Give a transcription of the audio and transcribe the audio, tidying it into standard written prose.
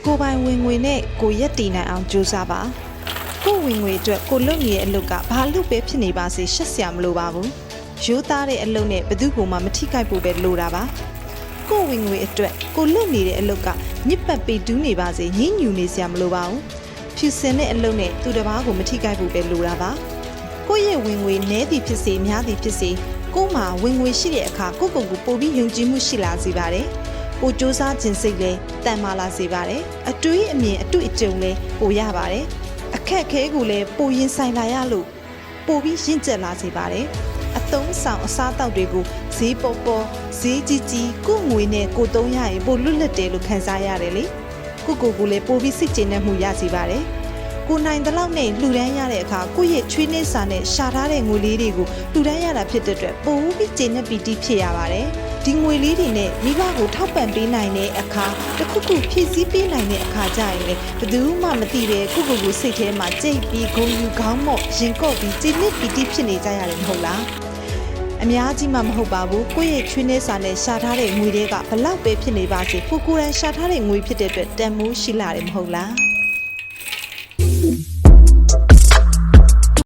ကိုပိုင်ဝင်ငွေနဲ့ကိုရက်တည်နိုင်အောင်ကြိုးစားပါကိုဝင်ငွေအတွက်ကိုလုပ်နေတဲ့အလုပ်ကဘာလို့ပဲဖြစ်နေပါစေရှက်စရာမလိုပါဘူးရိုးသားတဲ့အလုပ်နဲ့ဘယ်သူမှမထိခိုက်ဖို့ပဲလိုတာပါကိုဝင်ငွေအတွက်ကိုလုပ်နေတဲ့အလုပ်ကညစ်ပတ်ပေတူးနေပါစေညှဉ်းညူနေစရာမလိုပါဘူးဖြူစင်တဲ့အလုပ်နဲ့သူတစ်ပါးကိုမထိခိုက်ဖို့ပဲလိုတာပါကိုရဲ့ဝင်ငွေနည်းသည်ဖြစ်စေများသည်ဖြစ်စေကိုမှဝင်ငွေရှိတဲ့အခါကိုကိုပိုပြီးယုံကြည်မှုရှိလာစေပါတယ်ပိုစူးစမ်းခြင်းစိတ်လည်းတန်မာလာစေပါတယ်အတွေးအမြင်အတွေ့အကြုံလည်းပိုရပါတယ်အခက်ခဲကိုလည်းပိုရင်ဆိုင်လာရလို့ပိုပြီးရင့်ကျက်လာစေပါတယ်အသုံးဆောင်အစားအသောက်တွေကိုဈေးပေါ်ပေါ်ဈေးကြီးကြီးကိုငွေနဲ့ကိုသုံးရရင်ပိုလွတ်လပ်တယ်လို့ခံစားရတယ်လေကိုလည်းပိုပြီးစိတ်ကျေနပ်မှုရစေပါတယ်ကိုနိုင်တဲ့လောက်နဲ့လှူဒန်းရတဲ့အခါကိုရဲ့ချွေးနှင်းစာနဲ့ရှာထားတဲ့ငွေလေးတွေကိုလှူဒန်းရတာဖြစ်တဲ့အတွက်ပိုပြီးကျေနပ်ပီတိဖြစ်ရပါတယ်ဒီငွေလေးတွေနဲ့မိဘကိုထောက်ပံ့ပေးနိုင်တဲ့အခါတစ်ခုခုဖြည့်ဆည်းပေးနိုင်တဲ့အခါကြရင်လေဘယ်သူမှမသိပဲကိုစိတ်ထဲမှာကြိတ်ပြီးဂုဏ်ယူခေါင်းမော့ရင်ကော့ပြီးကျေနပ်ပီတိဖြစ်နေကြရတယ်မဟုတ်လားအများကြီးမှမဟုတ်ပါဘူးကိုယ့်ရဲ့ချွေးနှဲစာနဲ့ရှာထားတဲ့ငွေတွေကဘလောက်ပဲဖြစ်နေပါစေကိုယ်တိုင်ရှာထားတဲ့ငွေဖြစ်တဲ့အတွက်တန်မိုးရှိလာတယ်မဟုတ်လား